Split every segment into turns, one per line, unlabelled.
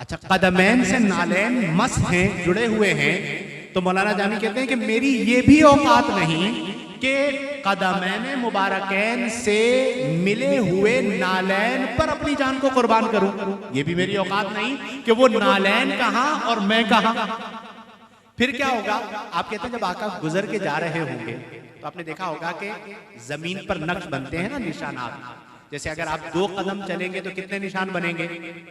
اچھا قدمین سے نالین مس ہیں، جڑے ہوئے ہیں، تو مولانا جامی کہتے ہیں کہ میری یہ بھی اوقات نہیں کہ قدمین مبارکین سے ملے ہوئے نالین پر اپنی جان کو قربان کروں، یہ بھی میری اوقات نہیں کہ وہ نالین کہاں اور میں کہاں۔ پھر کیا ہوگا؟ آپ کہتے ہیں جب آقا گزر کے جا رہے ہوں گے تو آپ نے دیکھا ہوگا کہ زمین پر نقش بنتے ہیں نا، نشانات، جیسے اگر آپ 2 قدم چلیں گے تو کتنے نشان بنیں گے؟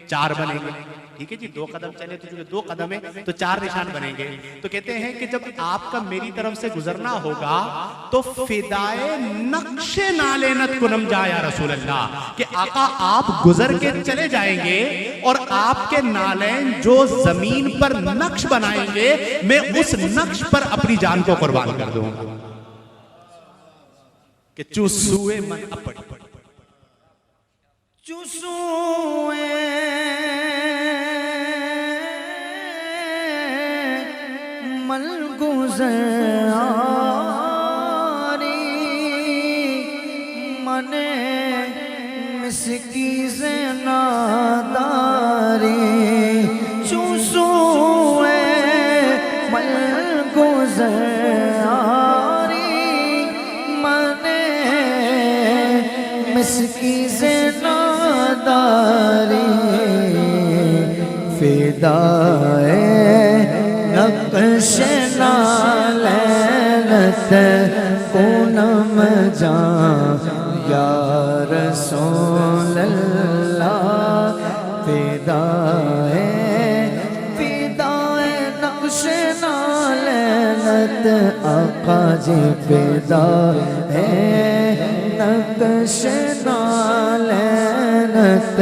4 بنیں گے، ٹھیک ہے جی، 2 قدم چلے تو 2 قدم ہے تو 4 نشان بنیں گے۔ تو کہتے ہیں کہ جب آپ کا میری طرف سے گزرنا ہوگا تو فدائے نقش نالینت کنم جا یا رسول اللہ، کہ آقا آپ گزر کے چلے جائیں گے اور آپ کے نالین جو زمین پر نقش بنائیں گے میں اس نقش پر اپنی جان کو قربان کر دوں گا، کہ چوسوئے من اپڑی
چوسوئے من گزاری من مسکی سے ناداری، چوسوئے من گزاری من مسکی سے فدائے نقش نالینت کنم جان یا رسول اللہ، فدائے نقش نالینت آقا جی، فدائے نقش نالینت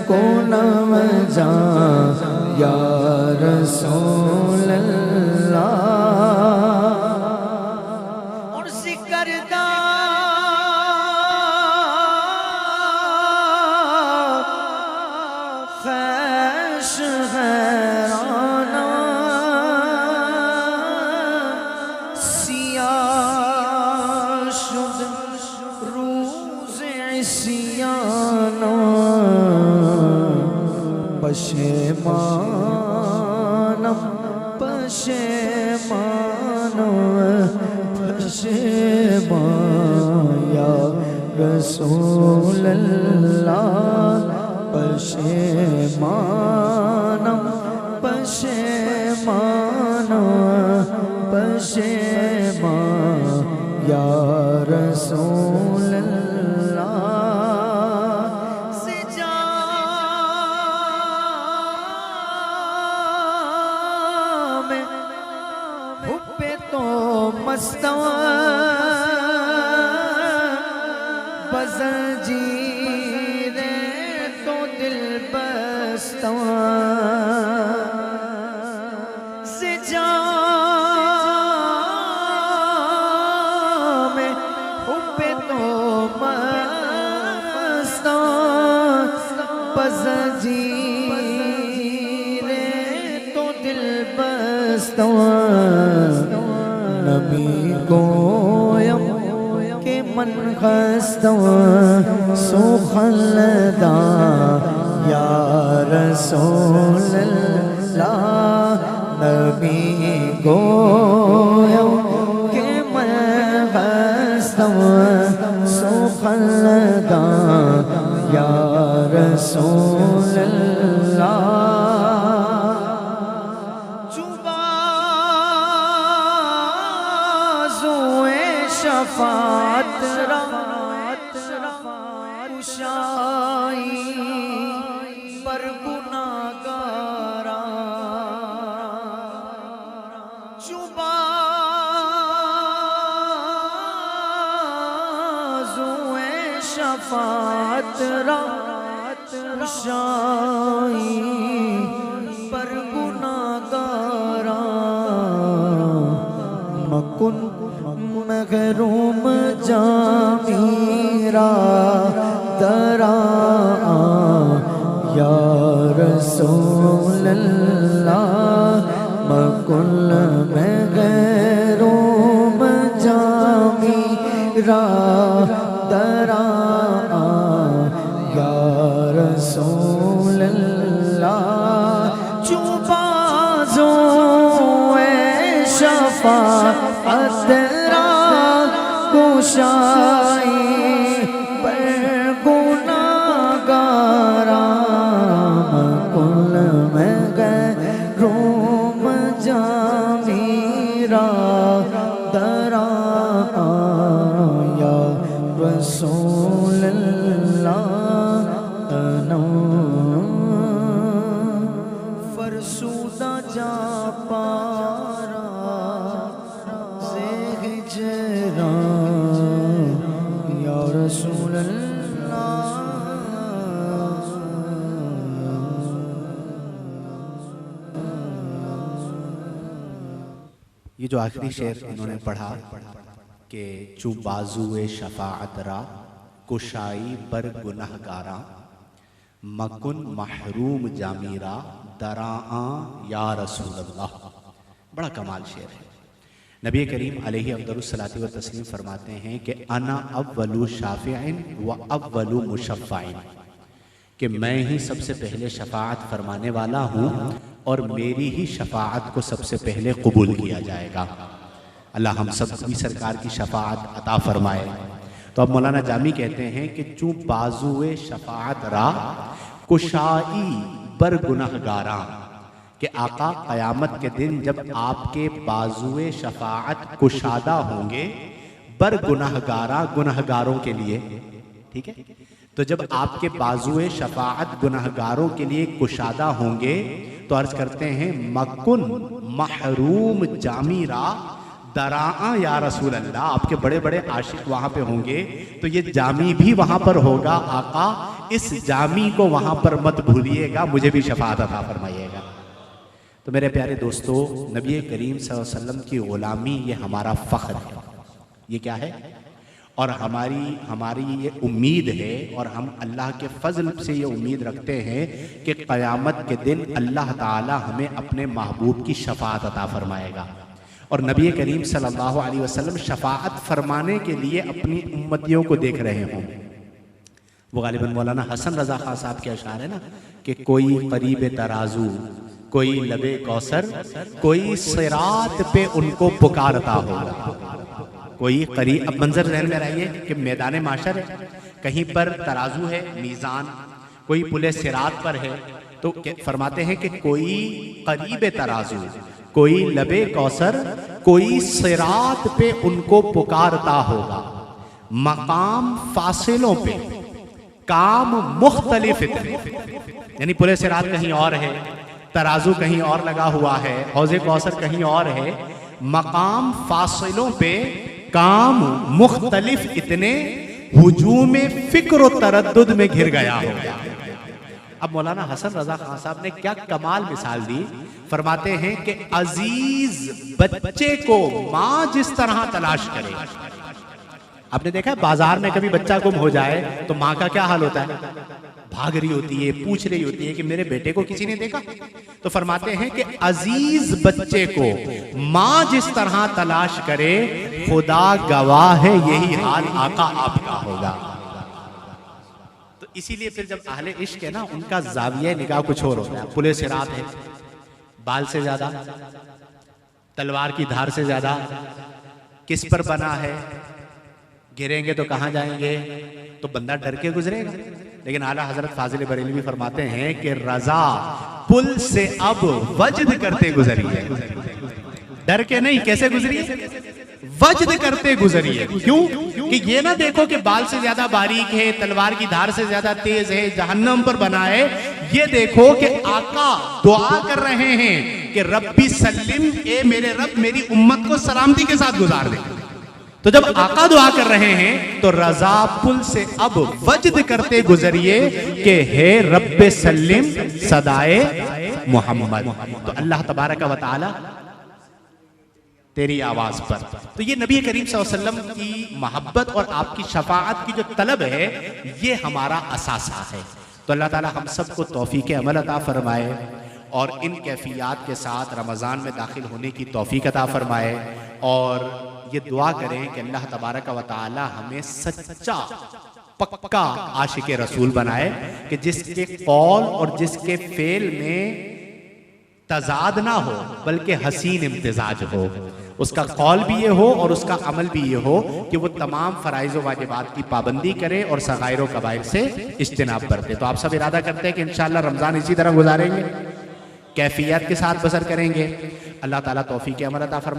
کنم جان یا رسول اللہ۔ اور سکردہ خیش حیرانہ سیاہ شد روز عصیانہ، پشیمانم پشیمان یا رسول اللہ، پشیمانم پشیمان یا رسول اللہ۔ بزنجیریں تو دل بستواں، سے جام حب تو مستواں، بزنجیریں تو دل بستواں، نبی گویم کہ من خستواں سو خلداں یا رسول اللہ، نبی گویم کہ من خستواں سو خلداں یا رسول اللہ۔ شفاعت کشائی پر گناہگاراں، بازوئے شفاعت کشائی پر گناہگاراں، مکن محروم جامی را دراں یا رسول اللہ، مکن محروم جامی را دراں یا رسول اللہ۔ پر گناہگاراں مکل میں روم جامیرا دراں یا رسول اللہ فرسودہ جا پارا سے ہجران یا رسول اللہ.
یہ جو آخری شعر انہوں نے پڑھا کہ چو بازوئے شفاعت را کشائی بر گنہگاراں مکن محروم جامیرا دراں یا رسول اللہ. بڑا کمال شعر ہے. نبی کریم علیہ افضل الصلاۃ والتسلیم فرماتے ہیں کہ انا اول شافع و اول مشفع، کہ میں ہی سب سے پہلے شفاعت فرمانے والا ہوں اور میری ہی شفاعت کو سب سے پہلے قبول کیا جائے گا. اللہ ہم سب کی سرکار کی شفاعت عطا فرمائے. تو اب مولانا جامی کہتے ہیں کہ چوں بازوئے شفاعت را کشائی بر گنہگاراں، کہ آقا قیامت کے دن جب آپ کے بازوئے شفاعت کشادہ ہوں گے بر گنہگاراں، گنہگاروں کے لیے. ٹھیک ہے، تو جب آپ کے بازوئے شفاعت گنہگاروں کے لیے کشادہ ہوں گے تو عرض کرتے ہیں مکن محروم جامیرا دراں یا رسول اللہ. آپ کے بڑے بڑے عاشق وہاں پہ ہوں گے تو یہ جامی بھی وہاں پر ہوگا. آقا اس جامی کو وہاں پر مت بھولیے گا، مجھے بھی شفاعت عطا فرمائیے گا. تو میرے پیارے دوستو، نبی کریم صلی اللہ علیہ وسلم کی غلامی یہ ہمارا فخر ہے. یہ کیا ہے؟ اور ہماری یہ امید ہے، اور ہم اللہ کے فضل سے یہ امید رکھتے ہیں کہ قیامت کے دن اللہ تعالی ہمیں اپنے محبوب کی شفاعت عطا فرمائے گا. اور نبی کریم صلی اللہ علیہ وسلم شفاعت فرمانے کے لیے اپنی امتیوں کو دیکھ رہے ہوں. وہ غالباً مولانا حسن رضا خان صاحب کے اشعار ہے نا کہ کوئی قریب ترازو، کوئی لب کوثر، کوئی صراط پہ ان کو پکارتا ہوگا. کوئی قریب، اب منظر ذہن میں رہیے کہ میدان معاشر ہے، کہیں پر ترازو ہے میزان، کوئی پل صراط پر ہے، تو فرماتے ہیں کہ کوئی قریب ترازو، کوئی لب کوثر، کوئی صراط پہ ان کو پکارتا ہوگا. مقام فاصلوں پہ، کام مختلف اتنے، یعنی پل صراط کہیں اور ہے، ترازو کہیں اور لگا ہوا ہے، حوض کوثر کہیں اور ہے. مقام فاصلوں پہ، کام مختلف اتنے، ہجوم فکر و تردد میں گھر گیا ہوگا. اب مولانا حسن رضا خان صاحب نے کیا کمال مثال دی. فرماتے ہیں کہ عزیز بچے کو ماں جس طرح تلاش کرے. آپ نے دیکھا ہے بازار میں کبھی بچہ گم ہو جائے تو ماں کا کیا حال ہوتا ہے؟ بھاگ رہی ہوتی ہے، پوچھ رہی ہوتی ہے کہ میرے بیٹے کو کسی نے دیکھا. تو فرماتے ہیں کہ عزیز بچے کو ماں جس طرح تلاش کرے، خدا گواہ ہے یہی حال آقا آپ کا ہوگا. تو اسی لیے پھر جب اہل عشق ہے نا، ان کا زاویہ نگاہ کچھ اور ہوتا ہے. پل صراط ہے، بال سے زیادہ، تلوار کی دھار سے زیادہ کس پر بنا ہے، گریں گے تو کہاں جائیں گے، تو بندہ ڈر کے گزرے گا. لیکن اعلیٰ حضرت فاضل بریلوی فرماتے ہیں کہ رضا پل سے اب وجد کرتے گزریے. ڈر کے نہیں، کیسے گزریے؟ وجد کرتے گزریے. کیوں؟ کہ یہ نہ دیکھو کہ بال سے زیادہ باریک ہے، تلوار کی دھار سے زیادہ تیز ہے، جہنم پر بنا ہے. یہ دیکھو کہ آقا دعا کر رہے ہیں کہ ربی سلم، اے میرے رب میری امت کو سلامتی کے ساتھ گزار دے. تو جب آقا دعا کر رہے ہیں تو رضا پل سے اب وجد کرتے گزریے کہ ہے رب سلم صدائے محمد. تو اللہ تبارک و تعالی تیری آواز پر. تو یہ نبی کریم صلی اللہ علیہ وسلم کی محبت اور آپ کی شفاعت کی جو طلب ہے، یہ ہمارا اساسہ ہے. تو اللہ تعالی ہم سب کو توفیق عمل عطا فرمائے اور ان کیفیات کے ساتھ رمضان میں داخل ہونے کی توفیق عطا فرمائے. اور یہ دعا کریں کہ اللہ تبارک و تعالی ہمیں سچا پکا عاشق رسول بنائے، کہ جس کے قول اور جس کے فعل میں تضاد نہ ہو بلکہ حسین امتزاج ہو، اس کا قول بھی یہ ہو اور اس کا عمل بھی یہ ہو کہ وہ تمام فرائض و واجبات کی پابندی کرے اور صغائر و کبائر سے اجتناب برتے۔ تو آپ سب ارادہ کرتے ہیں کہ انشاءاللہ رمضان اسی طرح گزاریں گے، کیفیت کے ساتھ بسر کریں گے۔ اللہ تعالیٰ توفیق عمل عطا فرمائے۔